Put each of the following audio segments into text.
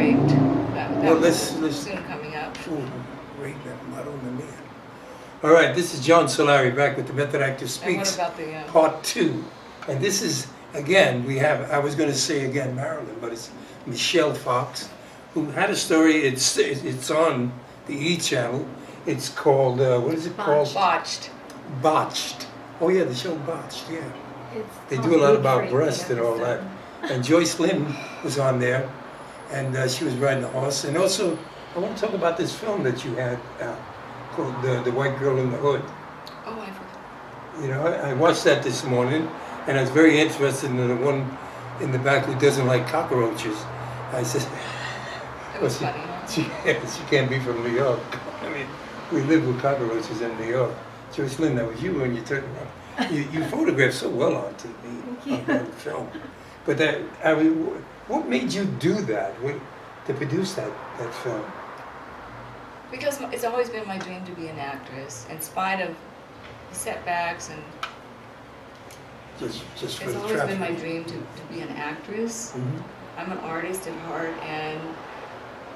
raped. That Well, was let's soon coming up. Great, not only me. All right, this is John Solari back with the Method Actor And Speaks, what about the Part 2. And this is, again, we have, I was going to say again Marilyn, but it's Michelle Fox, who had a story, it's on the E! channel. It's called, what is it called? Botched. Botched. Oh yeah, the show Botched, yeah. It's They called do a lot Big about Freak breast and all that. episode. And Joycelyn was on there, and she was riding a horse. And also, I want to talk about this film that you had called The White Girl in the Hood. Oh, I forgot. You know, I watched that this morning, and I was very interested in the one in the back who doesn't like cockroaches. I said, It was well, funny. Huh? she can't be from New York. I mean, we live with cockroaches in New York. Joycelyn, that was you when you turned around. You photographed so well on TV, on film. But that, I mean, what made you do that, to produce that film? Because it's always been my dream to be an actress, in spite of the setbacks, and Just for it's the always traffic. been my dream to be an actress. Mhm. I'm an artist at heart, and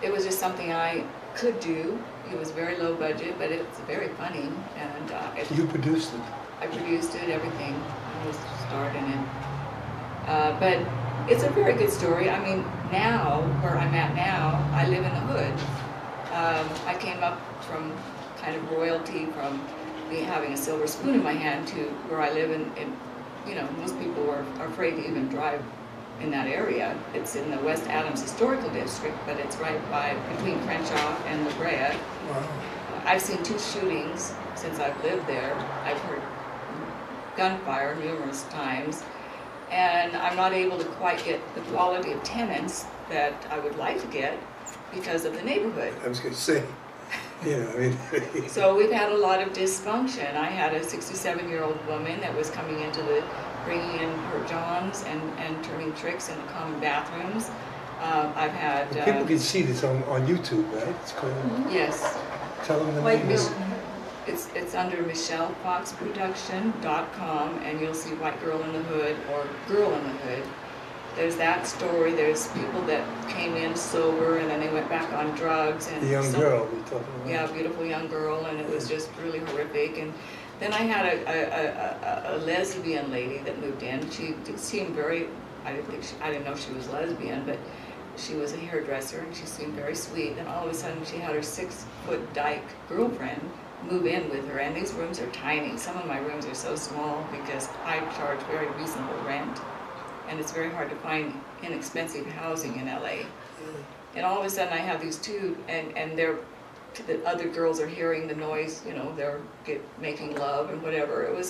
it was just something I could do. It was very low budget, but it's very funny, and You produced it. I produced it, everything. I was starred in it. But it's a very good story. I mean, now, where I'm at now, I live in the hood. I came up from kind of royalty, from me having a silver spoon in my hand, to where I live in you know, most people are afraid to even drive in that area. It's in the West Adams Historical District, but it's right by, between Crenshaw and La Brea. Wow. I've seen 2 shootings since I've lived there. I've heard gunfire numerous times, and I'm not able to quite get the quality of tenants that I would like to get because of the neighborhood. I was going to say, you know, I mean, So we've had a lot of dysfunction. I had a 67-year-old woman that was coming into bringing in her johns and turning tricks in the common bathrooms. I've had... people can see this on YouTube, right? It's called, Yes. tell them the White name. Girl. It's under MichelleFoxProduction.com, and you'll see White Girl in the Hood or Girl in the Hood. There's that story. There's people that came in sober and then they went back on drugs. And The young girl we're talking about. Yeah, a beautiful young girl, and it was just really horrific. And then I had a lesbian lady that moved in. She seemed very, I didn't know she was lesbian, but she was a hairdresser and she seemed very sweet. And all of a sudden she had her 6-foot dyke girlfriend move in with her, and these rooms are tiny. Some of my rooms are so small because I charge very reasonable rent, and it's very hard to find inexpensive housing in LA. And all of a sudden I have these 2, and the other girls are hearing the noise, you know, they're making love and whatever. Were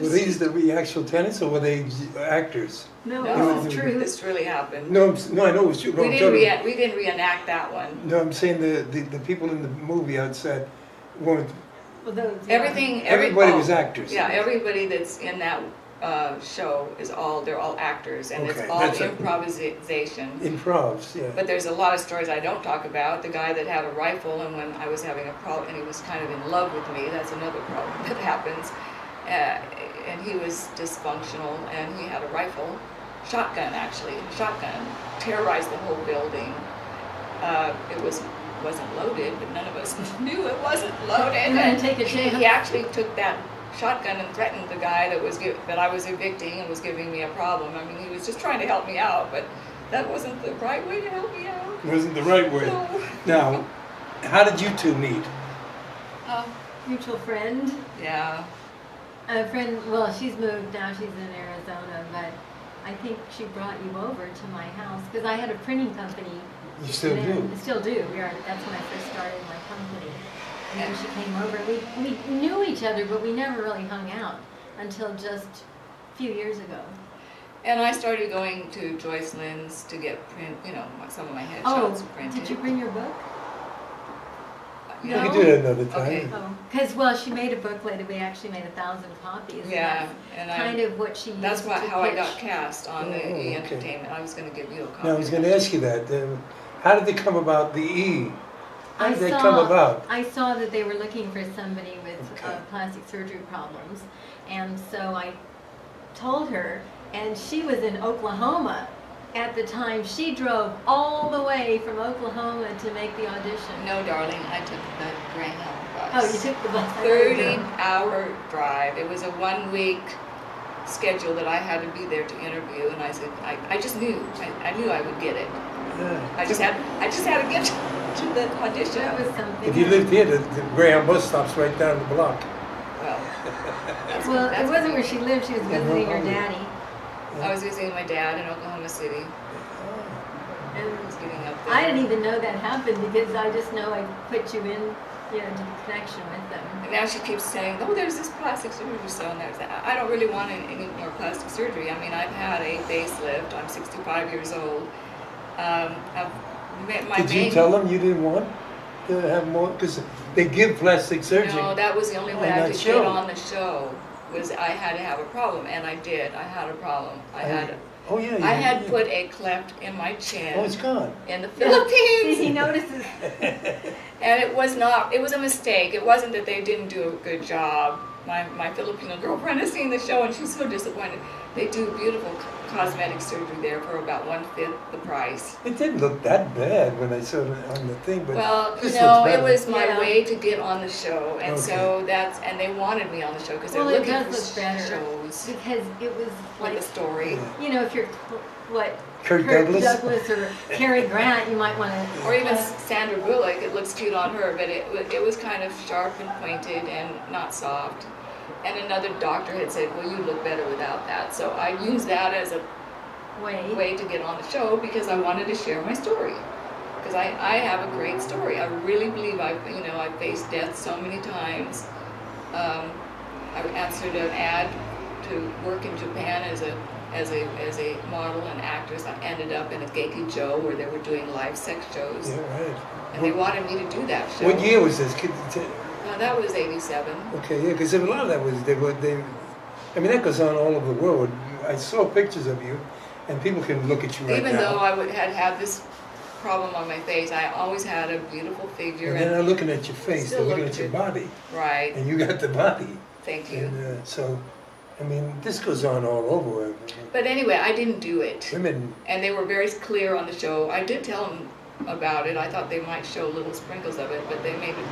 these the actual tenants, or were they actors? No, No, this is true. this really happened. No, no, I know it was true. No, We I'm didn't, talking- we didn't reenact that one. no, I'm saying the people in the movie outside weren't. Well, those, Everybody was actors. Yeah, everybody that's in that show they're all actors, and Okay, it's all that's a- improvisation. Improvs, yeah. But there's a lot of stories I don't talk about. The guy that had a rifle, and when I was having a problem, and he was kind of in love with me, that's another problem that happens. And he was dysfunctional, and he had a rifle, shotgun, terrorized the whole building. It wasn't loaded, but none of us knew it wasn't loaded. I'm gonna take a chance. He actually took that shotgun and threatened the guy that I was evicting and was giving me a problem. I mean, he was just trying to help me out, but that wasn't the right way to help me out. It wasn't the right way. No. Now, how did you 2 meet? mutual friend. Yeah. A friend, well, she's moved now, she's in Arizona, but I think she brought you over to my house, because I had a printing company. You still do? Still do. That's when I first started my company. And then she came over. We knew each other, but we never really hung out until just a few years ago. And I started going to Joycelyn's to get some of my headshots printed. Did you bring your book? We No. can do that another time. Okay. Oh, because, well, she made a booklet. We actually made 1,000 copies. Yeah, and and that's kind of what she used that's to how I pitch. got cast on the Oh, E! okay. Entertainment. I was going to give you a copy. Now, I was going to ask you that. How did it come about, the E? How did that come about? I saw that they were looking for somebody with Okay. plastic surgery problems, and so I told her, and she was in Oklahoma at the time. She drove all the way way from Oklahoma to make the audition? No, darling, I took the Greyhound bus. Oh, you took the bus. I know you did. 30-hour drive. It was a 1-week schedule that I had to be there to interview, and I said, I just knew. I knew I would get it. Yeah. I just had to get to the audition. That was something. If you lived here, the Greyhound bus stops right down the block. Well, Well, it wasn't where she lived. She was visiting her Oklahoma. daddy. I was visiting my dad in Oklahoma City. And I was getting up there. I didn't even know that happened because I just know I put you in, to the connection with them. And now she keeps saying, oh, there's this plastic surgery so and there's that. I don't really want any more plastic surgery. I mean, I've had a facelift. I'm 65 years old. Did you tell them you didn't want to have more? Because they give plastic surgery. No, that was the only way on I that could show. get on the show. Was I had to have a problem, and I did. I had a problem. Oh yeah. I had put a cleft in my chin Oh, it's gone. in the See, he Philippines, notices. and it was a mistake. It wasn't that they didn't do a good job. My Filipino girlfriend has seen the show, and she's so disappointed. They do beautiful cosmetic surgery there for about 1/5 the price. It didn't look that bad when I saw it on the thing, but Well, this no, looks it better. was my Yeah. way to get on the show, and Okay. so and they wanted me on the show because they're Well, it looking does for look better shows because it was with like, a story. Yeah. if you're Kirk Douglas? or Cary Grant, you might want to. Or even Sandra Bullock, it looks cute on her, but it was kind of sharp and pointed and not soft. And another doctor had said, well, you look better without that. So I used that as a way to get on the show because I wanted to share my story. Because I have a great story. I really believe I've faced death so many times. I answered an ad to work in Japan as a model and actress. I ended up in a Geiki Joe where they were doing live sex shows. Yeah, right. And they wanted me to do that show. What year was this? That was 87. Okay, yeah, because a lot of that was I mean, that goes on all over the world. I saw pictures of you, and people can look at you right Even now. though I had this problem on my face, I always had a beautiful figure. And they're not looking at your face; they're Still looking look at your good. body, Right. and you got the body. Thank you. And so, I mean, this goes on all over. But anyway, I didn't do it. Women, And they were very clear on the show. I did tell them about it. I thought they might show little sprinkles of it, but they made me.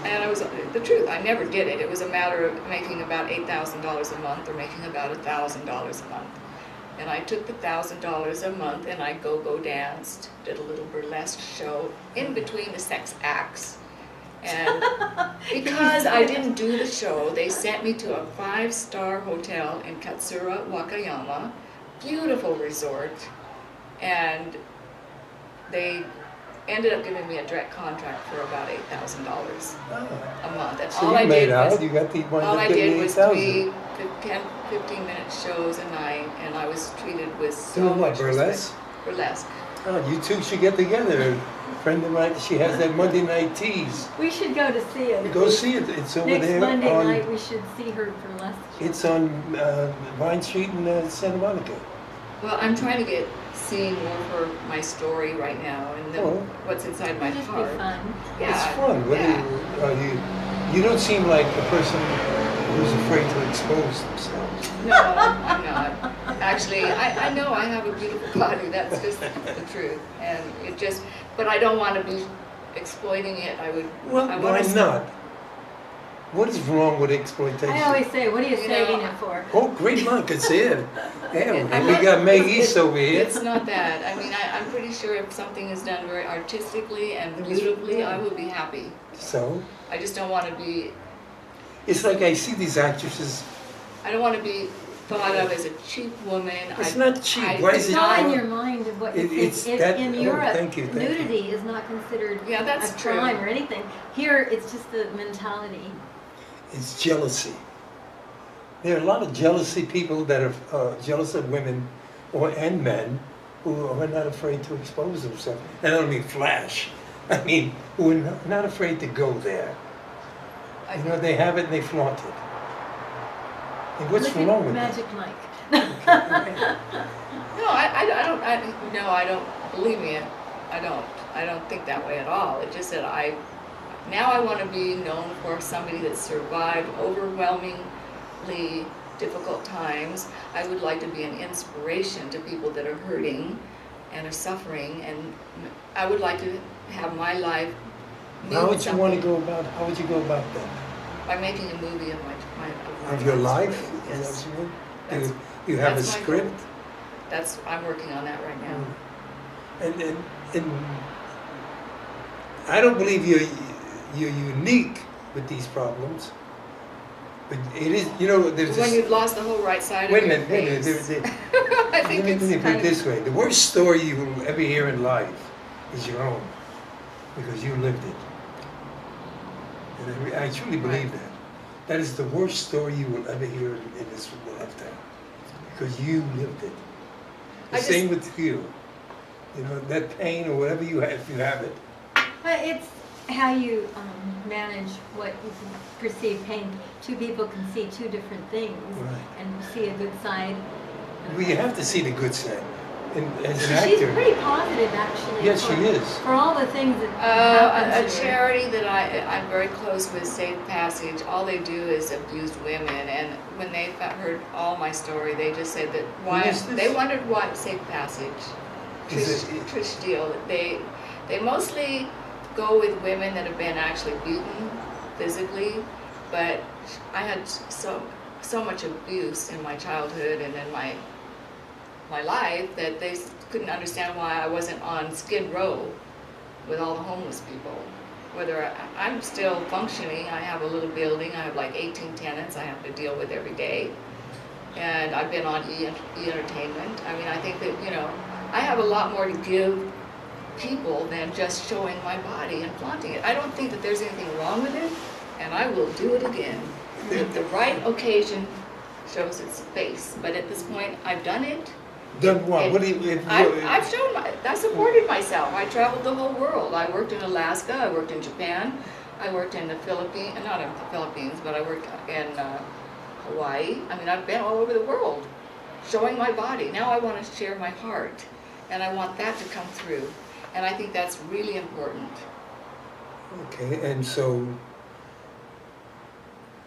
And it was the truth. I never did it. It was a matter of making about $8,000 a month or making about $1,000 a month. And I took the $1,000 a month and I go danced, did a little burlesque show in between the sex acts. And because I didn't do the show, they sent me to a 5-star hotel in Katsura, Wakayama, beautiful resort, and they ended up giving me a direct contract for about $8,000 a month. And so all you I made did out. was You got the one all I that did paid was 8,000. 15-minute shows a night, and I was treated with so Doing what, much burlesque? respect. Burlesque. Oh, you two should get together. A friend of mine, she has that Monday night teas. We should go to see it. Go see it. It's over Next there Monday on. night, we should see her burlesque. It's on Vine Street in Santa Monica. Well, I'm trying to get seeing more for my story right now and Oh. what's inside my It'd just be heart. fun. Yeah, It's fun. What yeah. you don't seem like a person who's afraid to expose themselves. No, I'm not. Actually, I know I have a beautiful body. That's just the truth. And it just, but I don't want to be exploiting it. I Well, wanna why not? What is wrong with exploitation? I always say, what are you You saving know, it for? Oh, great luck. It's it. Yeah, I'm we not- got May East over here. It's not that. I mean, I'm pretty sure if something is done very artistically and beautifully, I will be happy. So, I just don't want to be, it's like I see these actresses. I don't want to be thought of as a cheap woman. It's not cheap. I Why do is it It's not in cheap? your mind of what It's that- in oh, Europe, thank you. nudity is not considered Yeah, that's a true. crime or anything. Here, it's just the mentality. It's jealousy. There are a lot of jealousy people that are jealous of women and men who are not afraid to expose themselves. And I don't mean flash. I mean, who are not afraid to go there. You know, they have it and they flaunt it. And what's Look at wrong with Magic that? Mike. No, I don't, believe me, I don't think that way at all. It's just that now I want to be known for somebody that survived overwhelmingly difficult times. I would like to be an inspiration to people that are hurting. and are suffering, and I would like to have my life mean How would you want to something go about? How would you go about that? by making a movie of my Of your life? Yes. Is that what you mean? That's- You have a that's my script. goal. I'm working on that right now. And I don't believe you're unique with these problems, but it is. You know, there's When this. you've lost the whole right side Wait of a your minute. face. I think Let me it's put kind it this way: the worst story you will ever hear in life is your own, because you lived it. And I truly believe that. That is the worst story you will ever hear in this lifetime, because you lived it. The I same with you. You know, that pain or whatever you have, if you have it. But it's how you manage what you can perceive pain. Two people can see two different things Right. and see a good side. Well, you have to see the good side. And as an She's actor, pretty positive, actually. yes, she is. For all the things that happen a to her. charity that I'm very close with, Safe Passage. All they do is abuse women, and when they heard all my story, they just said that why is this? they wondered why Safe Passage. Is Trish Deal. They mostly go with women that have been actually beaten physically, but I had so much abuse in my childhood and in my life that they couldn't understand why I wasn't on Skid Row with all the homeless people. Whether I'm still functioning, I have a little building, I have like 18 tenants I have to deal with every day. And I've been on E-Entertainment. I mean, I think that, you know, I have a lot more to give people than just showing my body and flaunting it. I don't think that there's anything wrong with it, and I will do it again. If the right occasion shows its face. But at this point, I've done it. Done what? What do you? I've shown I supported myself. I traveled the whole world. I worked in Alaska, I worked in Japan, I worked in the Philippines, not in the Philippines, but I worked in Hawaii. I mean, I've been all over the world showing my body. Now I want to share my heart, and I want that to come through. And I think that's really important. Okay, and so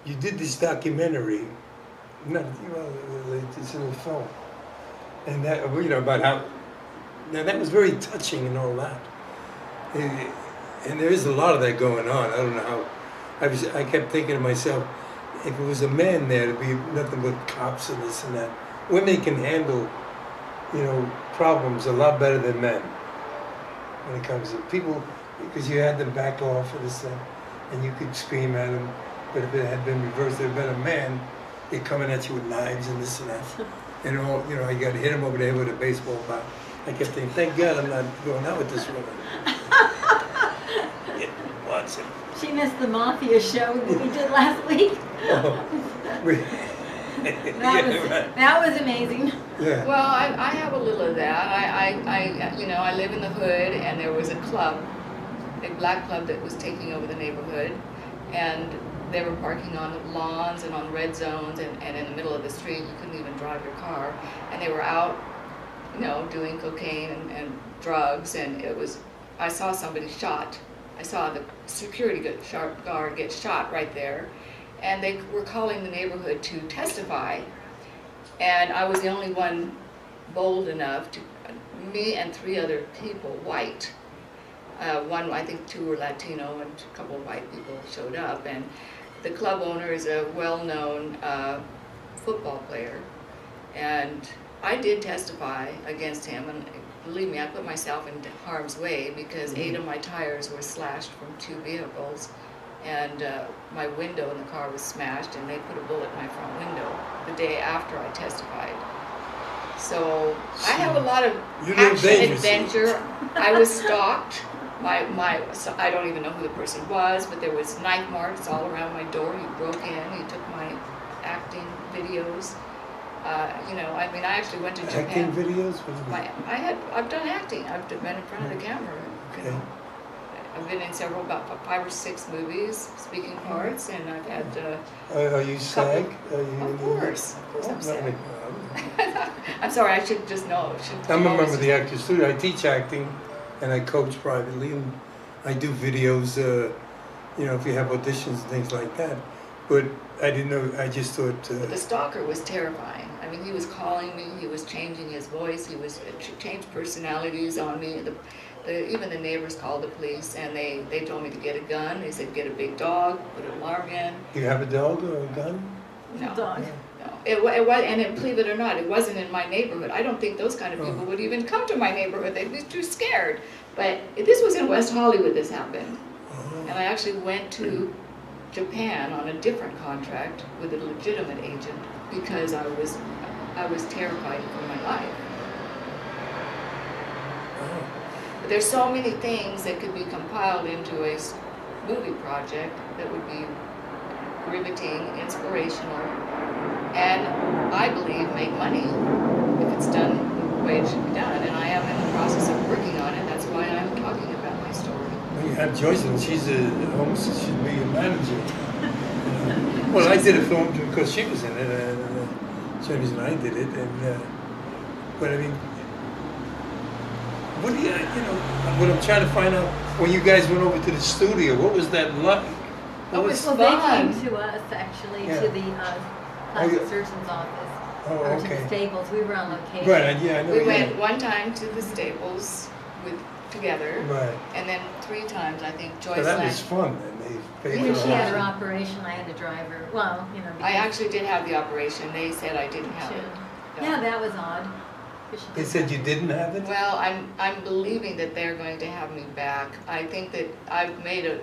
you did this documentary. Not well, it's in a film, and that about how. Now that was very touching and all that, and there is a lot of that going on. I don't know how. I kept thinking to myself, if it was a man there, it'd be nothing but cops and this and that. Women can handle, problems a lot better than men when it comes to people, because you had them back off and this thing, and you could scream at them. But if it had been reversed, if it had been a man, they're coming at you with knives and this and that. And you got to hit him over the head with a baseball bat. I kept thinking, thank God I'm not going out with this woman. Watch it. She missed the Mafia show that we did last week. Oh, really? That was amazing. Yeah. Well, I have a little of that. I live in the hood, and there was a club, a black club that was taking over the neighborhood, and they were parking on lawns and on red zones and in the middle of the street. You couldn't even drive your car, and they were out, doing cocaine and drugs, and I saw somebody shot. I saw the security guard get shot right there, and they were calling the neighborhood to testify, and I was the only one bold enough me and 3 other people, white. One, I think 2 were Latino, and a couple of white people showed up, and the club owner is a well-known football player, and I did testify against him, and believe me, I put myself in harm's way because 8 of my tires were slashed from 2 vehicles, and my window in the car was smashed, and they put a bullet in my front window the day after I testified. So I have a lot of action, adventure. I was stalked. So I don't even know who the person was, but there was knife marks all around my door. He broke in. He took my acting videos. I actually went to Japan. Acting videos? I've done acting. I've been in front of the camera. Okay. I've been in several, about 5 or 6 movies, speaking parts, and I've had. Are you SAG? Of course I'm SAG. I'm sorry, I should just know. I'm a member of the Actors Studio. I teach acting, and I coach privately, and I do videos. If you have auditions and things like that. But I didn't know. I just thought. The stalker was terrifying. I mean, he was calling me, he was changing his voice, he was changed personalities on me. Even the neighbors called the police, and they told me to get a gun. They said, get a big dog, put an alarm in. Do you have a dog or a gun? No. Dog. No. It was, and believe it or not, it wasn't in my neighborhood. I don't think those kind of people would even come to my neighborhood. They'd be too scared. But this was in West Hollywood, this happened. And I actually went to Japan on a different contract with a legitimate agent because I was terrified for my life. But there's so many things that could be compiled into a movie project that would be riveting, inspirational, and I believe make money if it's done the way it should be done. And I am in the process of working on it. That's why I'm talking about my story. Well, you have Joycelyn. She's almost should be a manager. Well, I did a film because she was in it, and that's the reason I did it. And but I mean, what do what I'm trying to find out, when you guys went over to the studio, what was that like? It was Well, fun. they came to us, actually, Yeah. to the plastic surgeon's office, Oh, or to the okay. Staples. We were on location. Right, yeah, I know. We yeah. went one time to the Staples together, Right. and then 3 times I think So that was Joycelyn. fun, and they paid When for she had her all. operation, I had to drive her. Well, I because actually did have the operation. They said I didn't have she- it. Yeah, that was odd. 'cause she They did said have you it. didn't have it? Well, I'm believing that they're going to have me back. I think that I've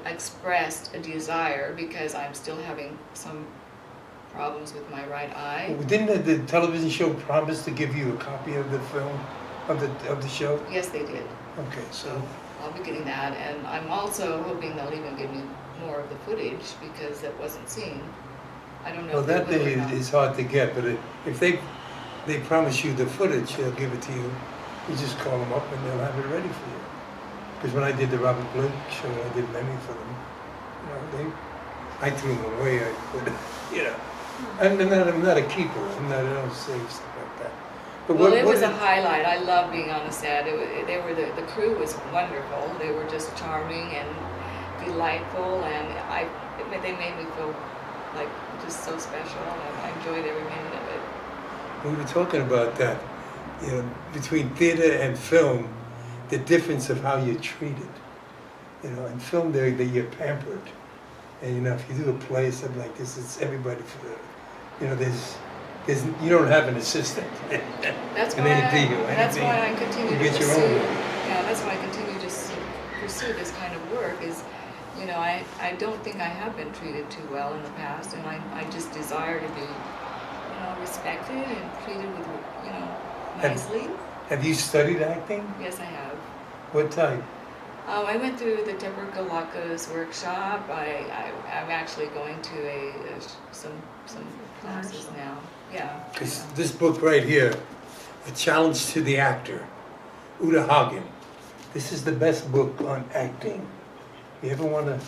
expressed a desire because I'm still having some problems with my right eye. Well, didn't the television show promise to give you a copy of the film, of the show? Yes, they did. Okay, so, I'll be getting that, and I'm also hoping they'll even give me more of the footage because that wasn't seen. I don't know. well, if they that will or day not. is hard to get, but if they promise you the footage, they'll give it to you. You just call them up and they'll have it ready for you. Because when I did the Robert Blake show, I did many for them. I threw them away. I'm not a keeper. I don't say stuff like that. But Well, it was a highlight. I love being on the set. The crew was wonderful. They were just charming and delightful, and they made me feel like just so special. And I enjoyed every minute of it. We were talking about that, between theater and film, the difference of how you're treated. In film, you're pampered. And, if you do a play, something like this, it's everybody for you don't have an assistant. That's And why anything, that's anything, why I continue you to get your pursue. own. Yeah, that's why I continue to pursue this kind of work. I don't think I have been treated too well in the past, and I just desire to be, respected and treated with, nicely. Have you studied acting? Yes, I have. What type? I went through the Deborah Galaka's workshop. I'm actually going to some classes now. Yeah. Because this book right here, A Challenge to the Actor, Uta Hagen. This is the best book on acting. You ever want to,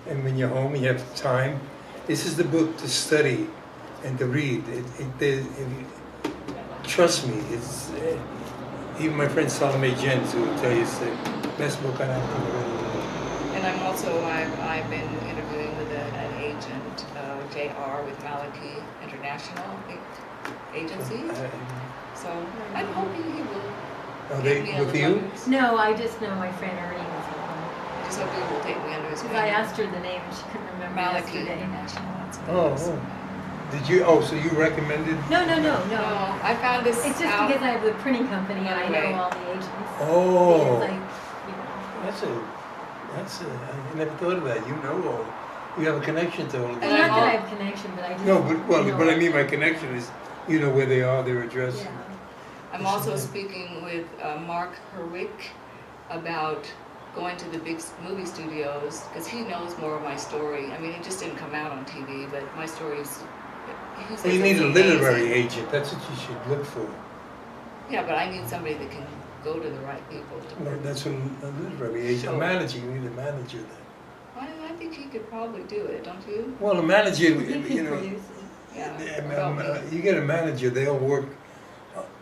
and when you're home, you have time, this is the book to study and to read. Trust me, it's even my friend Salome Jens who will tell you it's the best book on acting I've ever read. And I've been interviewing with an agent, JR with Maliki International Agency. So I'm hoping he will. Are get me they on with the you? buttons. No, I just know my friend Irene was with them. I just hope he will take me under his wing. Because I asked her the name, she couldn't remember Maliki yesterday. International. That's what it is. Oh. Did you? So you recommended? No. No, I found this It's just out. because I have the printing company and I Okay. know all the agents. Oh. Because That's I never thought of that. You have a connection to all of Well, And them. not I'm that I all- have connection, but I just. No, know but I all mean the- my connection is, where they are, their address. Yeah. I'm also speaking with Mark Herwick about going to the big movie studios because he knows more of my story. I mean, it just didn't come out on TV, but my story is. he says Well, you need it's a literary amazing. agent. That's what you should look for. Yeah, but I need somebody that can go to the right people. Well, that's what a literary agent. Sure. A manager. You need a manager then. I think he could probably do it, don't you? Well, a manager, You can produce it. Yeah. you get a manager, they'll work,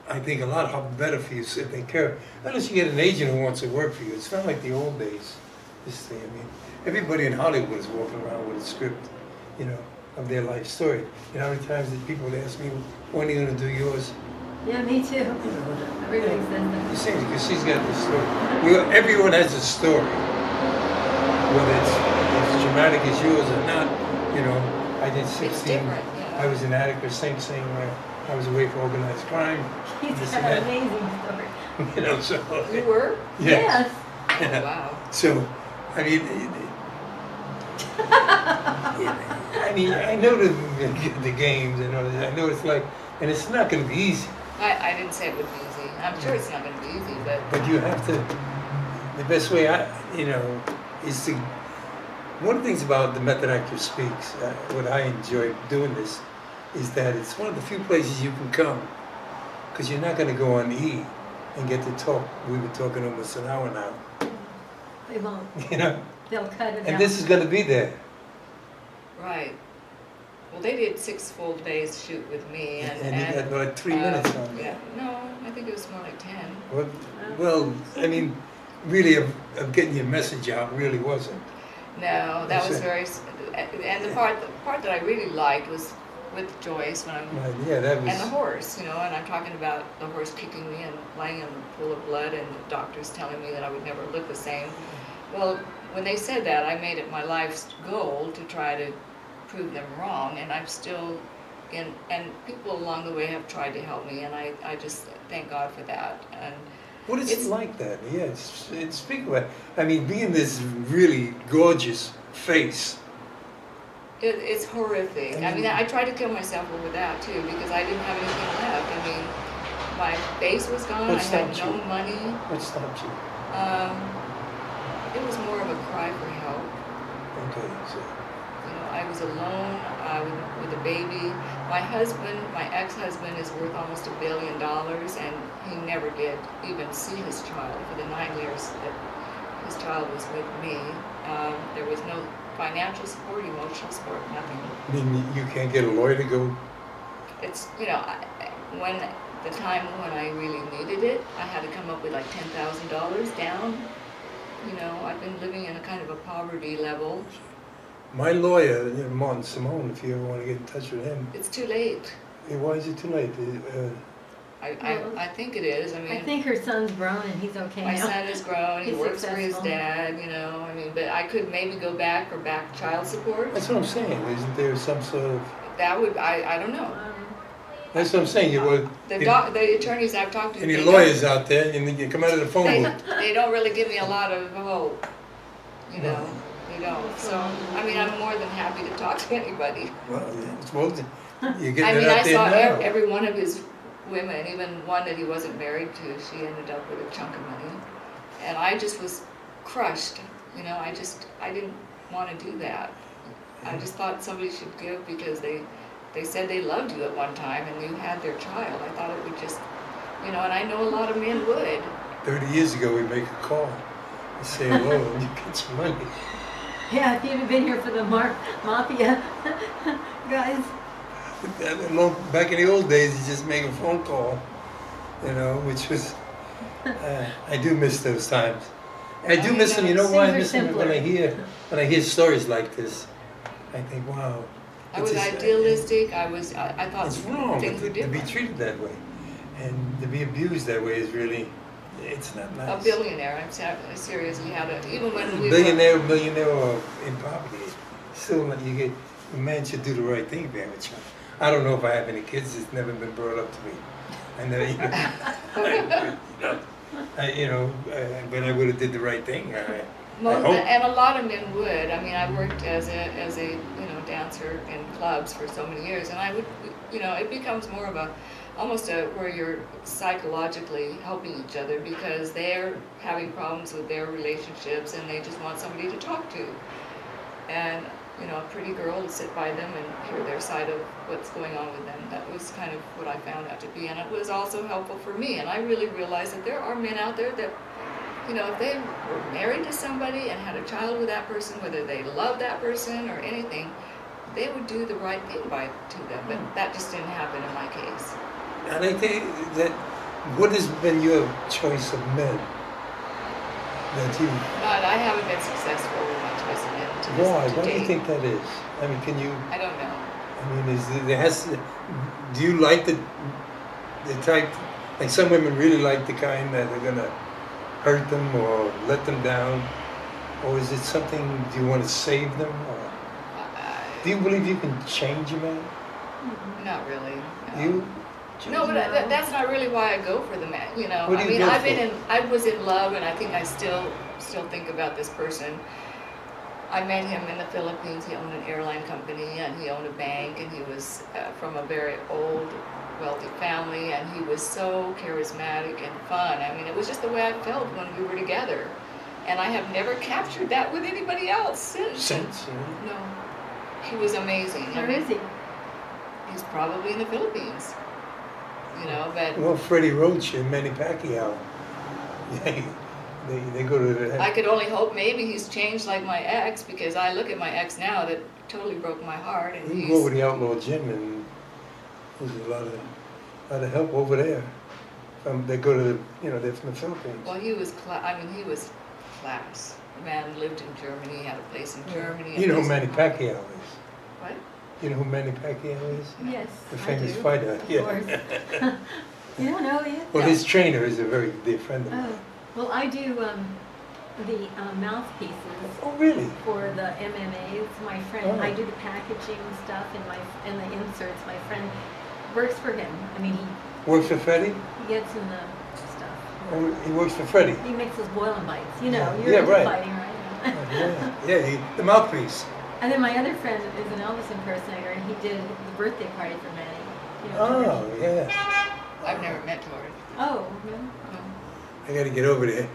I think, a lot better for you if they care. Unless you get an agent who wants to work for you. It's not like the old days, this thing. I mean, everybody in Hollywood is walking around with a script, of their life story. You know how many times that people ask me, when are you going to do yours? Yeah, me too. You know, Everybody says that. the same, because she's got this story. Everyone has a story, whether it's dramatic as yours or not. You know, I did 16. It's different, yeah. I was an addict or same thing. I was away for organized crime. He's this got and an that. amazing story. You know, so You were? yeah. Yes. Yeah. Wow. So, I mean, I know the games, and all that. I know it's like, and it's not going to be easy. I didn't say it would be easy. I'm sure it's not going to be easy, But you have to. The best way, is to. One of the things about the Method Actor Speaks, what I enjoy doing this, is that it's one of the few places you can come, because you're not going to go on E and get to talk. We've been talking almost an hour now. They won't. You know, They'll cut it out. and this is going to be there. right. Well, they did 6 full days shoot with me, And you got like 3 minutes on yeah, that. no, I think it was more like 10. Well, I mean, really, of getting your message out really wasn't. No, that That's was it. very, and the part that I really liked was with Joyce when I'm, Right, yeah, that was. and the horse, you know, and I'm talking about the horse kicking me and laying in a pool of blood and the doctors telling me that I would never look the same. Well, when they said that, I made it my life's goal to try to prove them wrong, and I'm still and people along the way have tried to help me, and I just thank God for that. And What is it's it like that? Yeah, speak about it. I mean, being this really gorgeous face. it's horrific. I mean, I tried to kill myself over that too, because I didn't have anything left. I mean, my face was gone. What I had stopped no you? money. What stopped you? It was more of a cry for help. Okay, so. You know, I was alone with a baby. My husband, my ex-husband, is worth almost $1 billion, and he never did even see his child for the 9 years that his child was with me. There was no financial support, emotional support, nothing. I mean, you can't get a lawyer to go. It's, you know, when the time when I really needed it, I had to come up with like $10,000 down. You know, I've been living in a kind of a poverty level. My lawyer, Martin Simone, if you ever want to get in touch with him. It's too late. Why is it too late? I think it is. I mean, I think her son's grown and he's okay my now. son is grown. He He's works for his successful. dad. You know, I mean, but I could maybe go back for back child support. That's what I'm saying. Isn't there some sort of? That would I don't know. That's what I'm saying. You would. The attorneys I've talked to. Any they lawyers out there, and then you come out of the phone booth. they don't really give me a lot of hope. You know, they don't. So I mean, I'm more than happy to talk to anybody. Well, yeah, it's well, you're getting I mean, it out I there saw now. every one of his women, even one that he wasn't married to, she ended up with a chunk of money. And I just was crushed, you know, I didn't want to do that. I just thought somebody should give because they said they loved you at one time and you had their child. I thought it would just, you know, and I know a lot of men would. 30 years ago, we make a call, we say hello, and you get your money. Yeah, if you'd have been here for the mafia, guys. Back in the old days, you just make a phone call, you know, which was, I do miss those times. I do miss them. You know why I miss them? When I hear stories like this, I think, wow. I was it's just, idealistic. I thought It's wrong things were to be different. treated that way, and to be abused that way is really, it's not nice. A billionaire. I'm seriously had even when we Millionaire or in poverty, still you man should do the right thing if you have a child. I don't know if I have any kids. It's never been brought up to me. I never, but I would have did the right thing. And a lot of men would. I mean, I worked as a dancer in clubs for so many years, and I would, it becomes more of almost where you're psychologically helping each other because they're having problems with their relationships and they just want somebody to talk to. And a pretty girl to sit by them and hear their side of what's going on with them. That was kind of what I found out to be, and it was also helpful for me. And I really realized that there are men out there that, if they were married to somebody and had a child with that person, whether they loved that person or anything, they would do the right thing to them. But that just didn't happen in my case. And I think that what has been your choice of men that you? But I haven't been successful with my choice of men to Why? to Why do you date. think that is? I mean, can you? I don't know. I mean, there has to, do you like the type, like some women really like the kind that are gonna hurt them or let them down? Or is it something, do you want to save them? Or do you believe you can change a man? Not really. No. You? No, but that's not really why I go for the man. You know, What do I you mean, go I was in love, and I think I still think about this person. I met him in the Philippines. He owned an airline company, and he owned a bank, and he was from a very old, wealthy family, and he was so charismatic and fun. I mean, it was just the way I felt when we were together, and I have never captured that with anybody else since. Since? Yeah. No, he was amazing. Where is he? He's probably in the Philippines. You know, but Well, Freddie Roach and Manny Pacquiao, yeah, they go to the. I could only hope maybe he's changed like my ex, because I look at my ex now that totally broke my heart, and You can he's go over the Outlaw Gym, and there's a lot of help over there. They go to the, they're from the Philippines. well, he was he was class. The man lived in Germany, had a place in Germany. You know who and Manny Pacquiao is? What? You know who Manny Pacquiao is? Yes, The I famous do. fighter. Of Yeah. course. You don't know yet? Well, No. his trainer is a very dear friend of mine. Oh, well, I do the mouthpieces Oh, really? for the MMAs. My friend, Oh. I do the packaging stuff and the inserts. My friend works for him. I mean, Works for Freddie? he gets in the stuff. Oh, he works for Freddie. He makes those boil and bites. You know, Yeah. you're Yeah, into right. fighting, right? Yeah, the mouthpiece. And then my other friend is an Elvis impersonator, and he did the birthday party for Manny. Oh, yeah. I've never met Tori. Oh, no. No. I got to get over there.